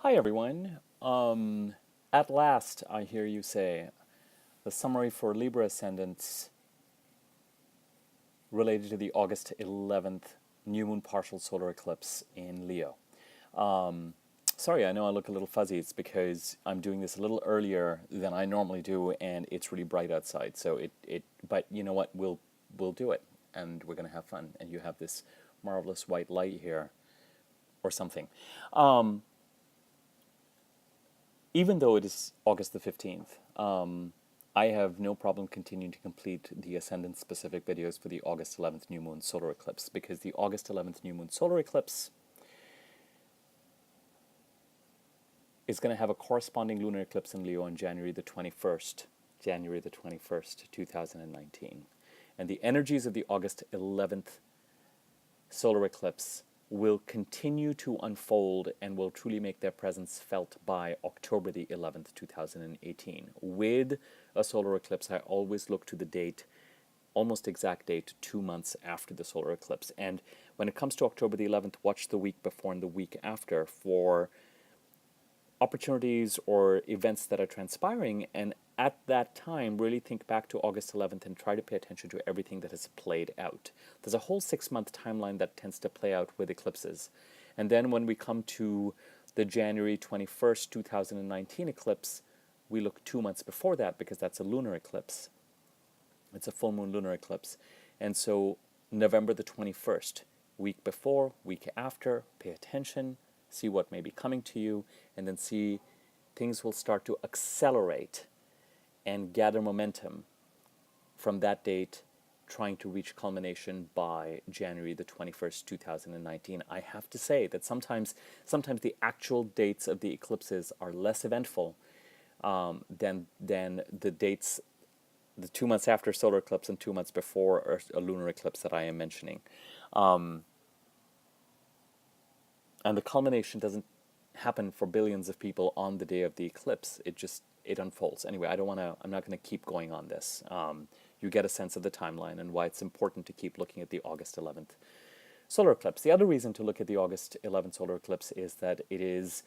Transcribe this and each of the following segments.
Hi everyone. At last, I hear you say the summary for Libra Ascendants related to the August 11th New Moon Partial Solar Eclipse in Leo. Sorry, I know I look a little fuzzy. It's because I'm doing this a little earlier than I normally do, and it's really bright outside. So but you know what? We'll do it, and we're gonna have fun. And you have this marvelous white light here, or something. Even though it is August the 15th, I have no problem continuing to complete the Ascendant specific videos for the August 11th New Moon Solar Eclipse, because the August 11th New Moon Solar Eclipse is going to have a corresponding lunar eclipse in Leo on January the 21st, 2019. And the energies of the August 11th solar eclipse will continue to unfold and will truly make their presence felt by October the 11th, 2018. With a solar eclipse, I always look to the date, almost exact date, 2 months after the solar eclipse. And when it comes to October the 11th, watch the week before and the week after for opportunities or events that are transpiring, and at that time really think back to August 11th and try to pay attention to everything that has played out. There's a whole 6-month timeline that tends to play out with eclipses. And then when we come to the January 21st, 2019 eclipse, we look 2 months before that because that's a lunar eclipse. It's a full moon lunar eclipse. And so November the 21st, week before, week after, pay attention, see what may be coming to you, and then see things will start to accelerate and gather momentum from that date, trying to reach culmination by January the 21st, 2019. I have to say that sometimes the actual dates of the eclipses are less eventful than the dates, the 2 months after solar eclipse and 2 months before a lunar eclipse that I am mentioning. And the culmination doesn't happen for billions of people on the day of the eclipse. It unfolds. Anyway, I'm not going to keep going on this. You get a sense of the timeline and why it's important to keep looking at the August 11th solar eclipse. The other reason to look at the August 11th solar eclipse is that it is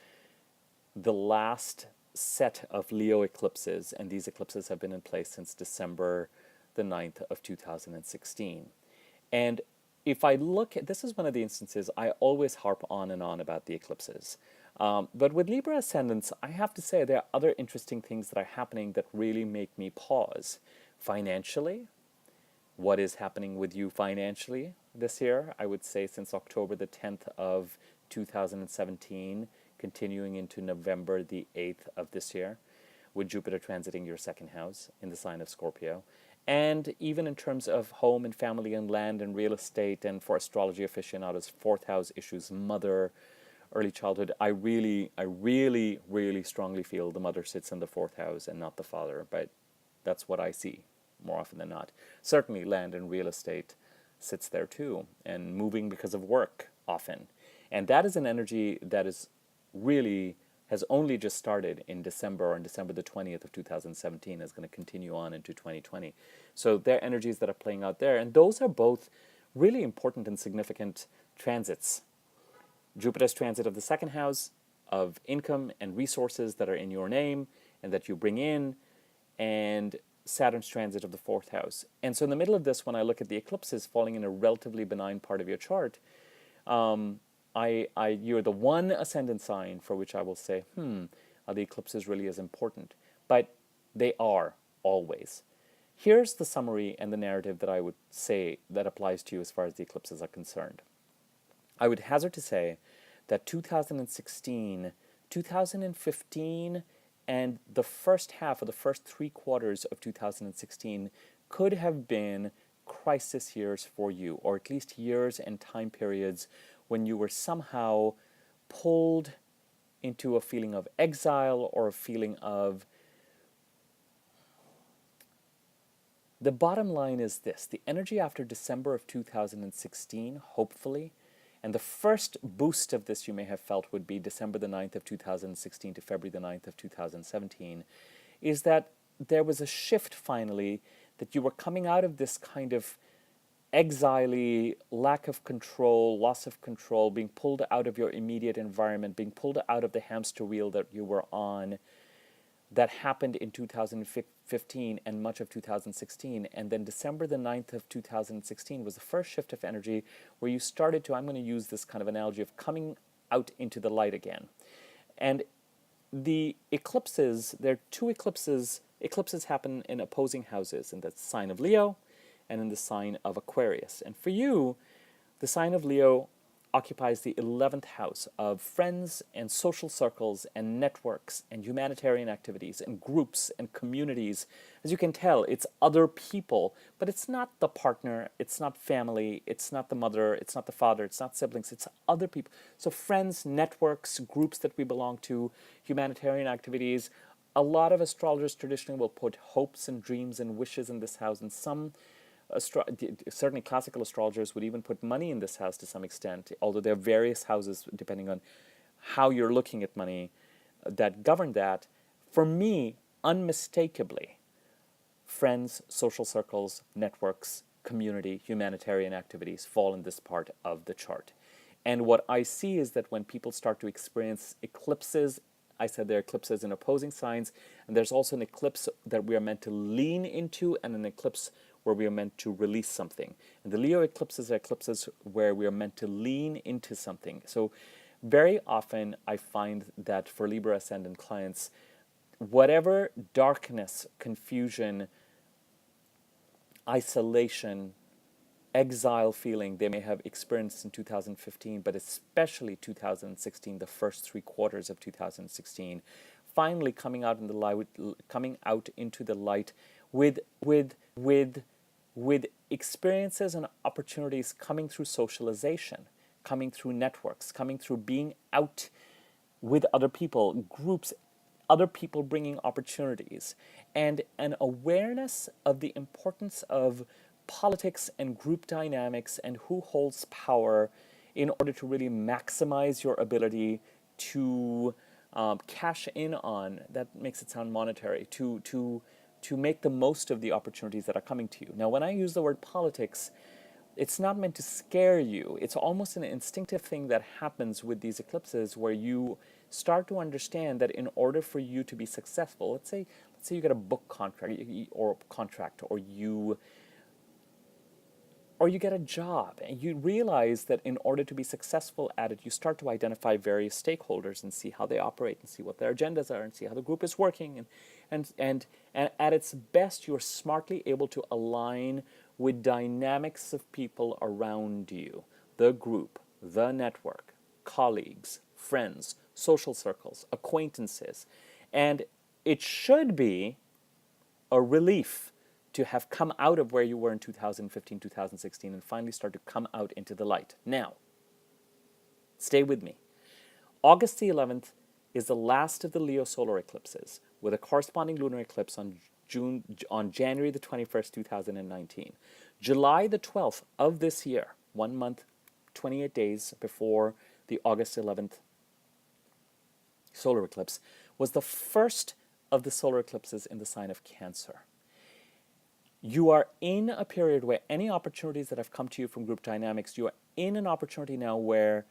the last set of Leo eclipses, and these eclipses have been in place since December the 9th of 2016. And if I look at, this is one of the instances I always harp on and on about the eclipses. But with Libra Ascendants, I have to say there are other interesting things that are happening that really make me pause. Financially, what is happening with you financially this year? I would say since October the 10th of 2017, continuing into November the 8th of this year, with Jupiter transiting your second house in the sign of Scorpio. And even in terms of home and family and land and real estate, and for astrology aficionados, fourth house issues, mother, early childhood, I really strongly feel the mother sits in the fourth house and not the father, but that's what I see more often than not. Certainly land and real estate sits there too, and moving because of work often. And that is an energy that is really has only just started in December, or on December the 20th of 2017, is going to continue on into 2020. So there are energies that are playing out there, and those are both really important and significant transits. Jupiter's transit of the second house of income and resources that are in your name and that you bring in, and Saturn's transit of the fourth house. And so in the middle of this, when I look at the eclipses falling in a relatively benign part of your chart, you're the one ascendant sign for which I will say, are the eclipses really as important? But they are always. Here's the summary and the narrative that I would say that applies to you as far as the eclipses are concerned. I would hazard to say that 2016, 2015, and the first half of the first 3 quarters of 2016 could have been crisis years for you, or at least years and time periods when you were somehow pulled into a feeling of exile or a feeling of... The bottom line is this: the energy after December of 2016, hopefully, and the first boost of this you may have felt would be December the 9th of 2016 to February the 9th of 2017, is that there was a shift finally, that you were coming out of this kind of exile, lack of control, loss of control, being pulled out of your immediate environment, being pulled out of the hamster wheel that you were on, that happened in 2015 and much of 2016. And then December the 9th of 2016 was the first shift of energy where you started to, I'm going to use this kind of analogy of coming out into the light again. And the eclipses, there are two eclipses. Eclipses happen in opposing houses, in the sign of Leo and in the sign of Aquarius. And for you, the sign of Leo occupies the 11th house of friends and social circles and networks and humanitarian activities and groups and communities. As you can tell, it's other people, but it's not the partner, it's not family, it's not the mother, it's not the father, it's not siblings, it's other people. So friends, networks, groups that we belong to, humanitarian activities. A lot of astrologers traditionally will put hopes and dreams and wishes in this house, and some certainly classical astrologers would even put money in this house to some extent, although there are various houses depending on how you're looking at money that govern that. For me, unmistakably, friends, social circles, networks, community, humanitarian activities fall in this part of the chart. And what I see is that when people start to experience eclipses, I said there are eclipses in opposing signs, and there's also an eclipse that we are meant to lean into and an eclipse where we are meant to release something. And the Leo eclipses are eclipses where we are meant to lean into something. So very often I find that for Libra Ascendant clients, whatever darkness, confusion, isolation, exile feeling they may have experienced in 2015, but especially 2016, the first 3 quarters of 2016, finally coming out in the light, coming out into the light with experiences and opportunities coming through socialization, coming through networks, coming through being out with other people, groups, other people bringing opportunities, and an awareness of the importance of politics and group dynamics and who holds power in order to really maximize your ability to cash in on, that makes it sound monetary, to make the most of the opportunities that are coming to you. Now, when I use the word politics, it's not meant to scare you. It's almost an instinctive thing that happens with these eclipses where you start to understand that in order for you to be successful, let's say you get a book contract or you get a job and you realize that in order to be successful at it, you start to identify various stakeholders and see how they operate and see what their agendas are and see how the group is working. And at its best, you're smartly able to align with dynamics of people around you, the group, the network, colleagues, friends, social circles, acquaintances. And it should be a relief to have come out of where you were in 2015, 2016, and finally start to come out into the light. Now, stay with me. August the 11th is the last of the Leo solar eclipses, with a corresponding lunar eclipse on January the 21st, 2019. July the 12th of this year, 1 month, 28 days before the August 11th solar eclipse, was the first of the solar eclipses in the sign of Cancer. You are in a period where any opportunities that have come to you from group dynamics, you are in an opportunity now where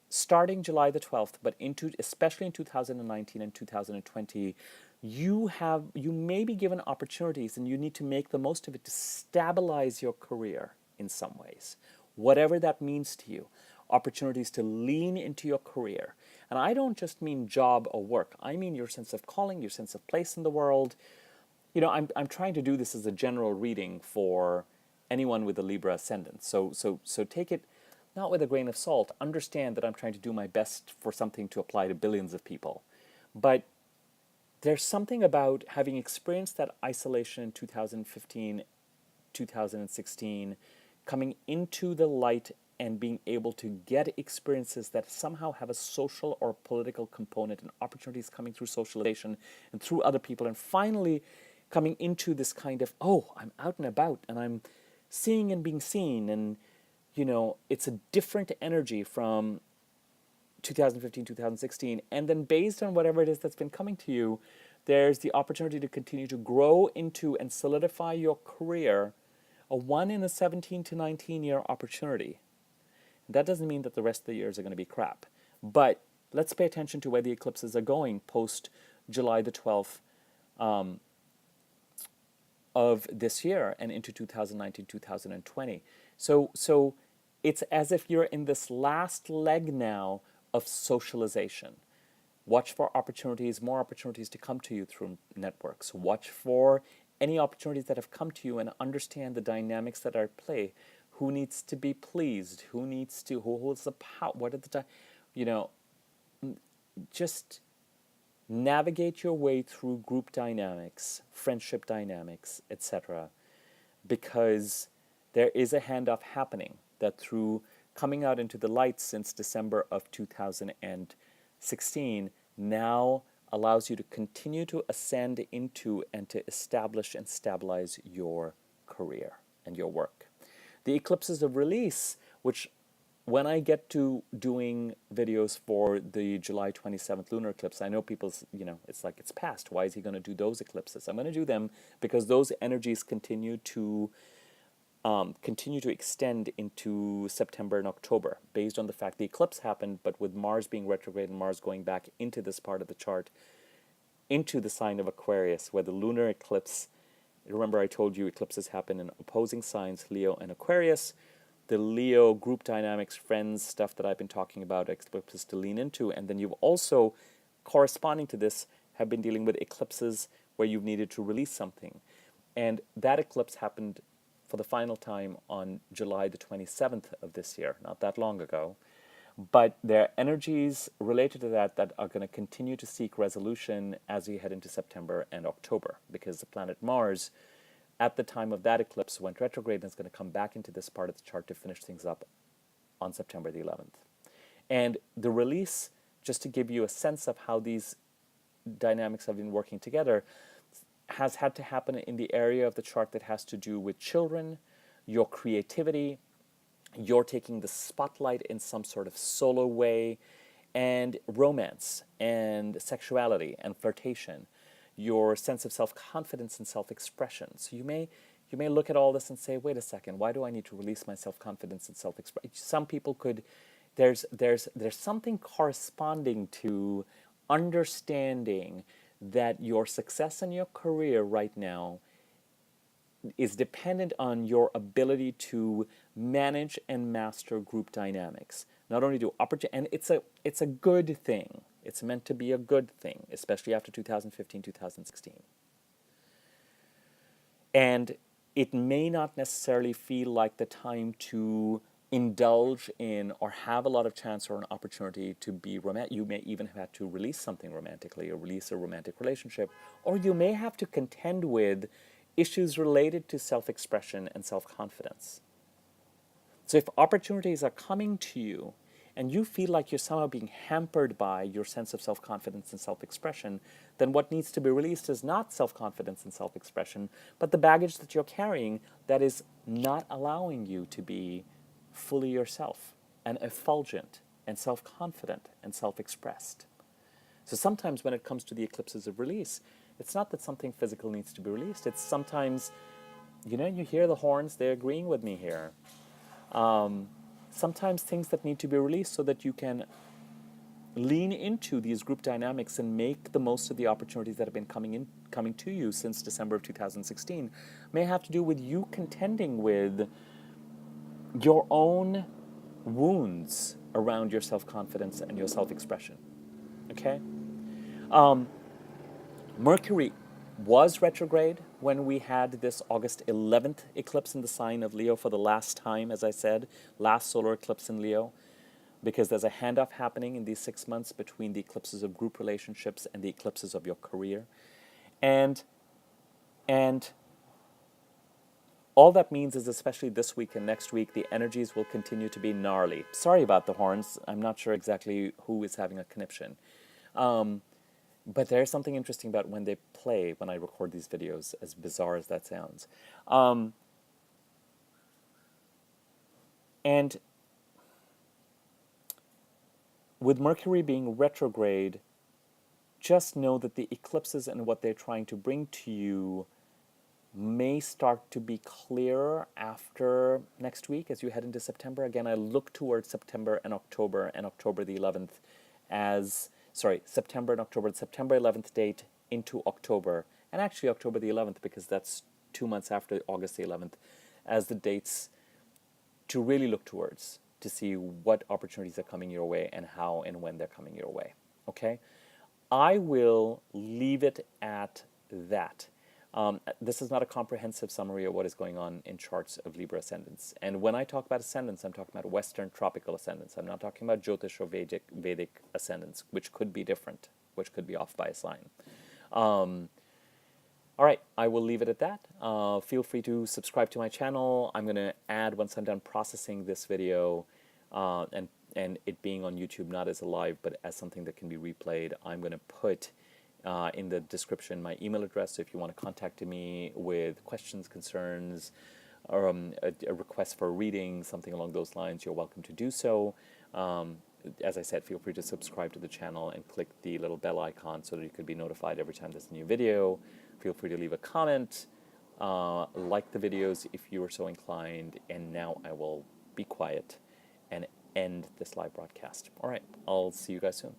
starting July the 12th, but especially in 2019 and 2020, you may be given opportunities and you need to make the most of it to stabilize your career in some ways, whatever that means to you. Opportunities to lean into your career. And I don't just mean job or work. I mean your sense of calling, your sense of place in the world. You know, I'm trying to do this as a general reading for anyone with a Libra ascendant. So take it not with a grain of salt. Understand that I'm trying to do my best for something to apply to billions of people. But there's something about having experienced that isolation in 2015, 2016, coming into the light and being able to get experiences that somehow have a social or political component and opportunities coming through socialization and through other people, and finally coming into this kind of, oh, I'm out and about and I'm seeing and being seen, and you know, it's a different energy from 2015, 2016, and then based on whatever it is that's been coming to you, there's the opportunity to continue to grow into and solidify your career a 1 in a 17 to 19 year opportunity. That doesn't mean that the rest of the years are going to be crap. But let's pay attention to where the eclipses are going post July the 12th of this year and into 2019, 2020. So it's as if you're in this last leg now of socialization. Watch for opportunities, more opportunities to come to you through networks. Watch for any opportunities that have come to you and understand the dynamics that are at play. Who needs to be pleased? Who holds the power? What are the, just navigate your way through group dynamics, friendship dynamics, etc. Because there is a handoff happening that through coming out into the light since December of 2016 now allows you to continue to ascend into and to establish and stabilize your career and your work. The eclipses of release, which when I get to doing videos for the July 27th lunar eclipse, I know people's, it's like it's past. Why is he going to do those eclipses? I'm going to do them because those energies continue to extend into September and October, based on the fact the eclipse happened, but with Mars being retrograde and Mars going back into this part of the chart, into the sign of Aquarius, where the lunar eclipse, remember I told you eclipses happen in opposing signs, Leo and Aquarius. The Leo group dynamics, friends, stuff that I've been talking about, eclipses to lean into. And then you've also, corresponding to this, have been dealing with eclipses where you've needed to release something. And that eclipse happened for the final time on July the 27th of this year, not that long ago. But there are energies related to that that are going to continue to seek resolution as we head into September and October, because the planet Mars, at the time of that eclipse, went retrograde and is going to come back into this part of the chart to finish things up on September the 11th. And the release, just to give you a sense of how these dynamics have been working together, has had to happen in the area of the chart that has to do with children, your creativity, you're taking the spotlight in some sort of solo way, and romance and sexuality and flirtation, your sense of self-confidence and self-expression. So you may look at all this and say, wait a second, why do I need to release my self-confidence and self-expression? Some people could, there's something corresponding to understanding that your success in your career right now is dependent on your ability to manage and master group dynamics. Not only do opportunity, and it's a good thing. It's meant to be a good thing, especially after 2015, 2016. And it may not necessarily feel like the time to indulge in or have a lot of chance or an opportunity to be romantic. You may even have had to release something romantically or release a romantic relationship, or you may have to contend with issues related to self-expression and self-confidence. So if opportunities are coming to you and you feel like you're somehow being hampered by your sense of self-confidence and self-expression, then what needs to be released is not self-confidence and self-expression, but the baggage that you're carrying that is not allowing you to be fully yourself and effulgent and self-confident and self-expressed. So sometimes when it comes to the eclipses of release, it's not that something physical needs to be released. It's sometimes, you hear the horns, they're agreeing with me here. Sometimes things that need to be released so that you can lean into these group dynamics and make the most of the opportunities that have been coming to you since December of 2016 may have to do with you contending with your own wounds around your self-confidence and your self-expression. Okay? Mercury was retrograde when we had this August 11th eclipse in the sign of Leo for the last time, as I said, last solar eclipse in Leo, because there's a handoff happening in these 6 months between the eclipses of group relationships and the eclipses of your career. And all that means is, especially this week and next week, the energies will continue to be gnarly. Sorry about the horns. I'm not sure exactly who is having a conniption. But there's something interesting about when they play, when I record these videos, as bizarre as that sounds. And with Mercury being retrograde, just know that the eclipses and what they're trying to bring to you may start to be clearer after next week as you head into September. Again, I look towards September and October the 11th as, sorry, September and October, September 11th date into October, and actually October the 11th because that's 2 months after August the 11th, as the dates to really look towards to see what opportunities are coming your way and how and when they're coming your way. Okay? I will leave it at that. This is not a comprehensive summary of what is going on in charts of Libra ascendants. And when I talk about ascendants, I'm talking about Western tropical ascendants. I'm not talking about Jyotish or Vedic ascendants, which could be different, which could be off by a sign. All right, I will leave it at that. Feel free to subscribe to my channel. I'm going to add, once I'm done processing this video, and it being on YouTube, not as a live, but as something that can be replayed, I'm going to put in the description my email address. So if you want to contact me with questions, concerns, or a request for a reading, something along those lines, you're welcome to do so. As I said, feel free to subscribe to the channel and click the little bell icon so that you could be notified every time there's a new video. Feel free to leave a comment, like the videos if you are so inclined, and now I will be quiet and end this live broadcast. All right, I'll see you guys soon.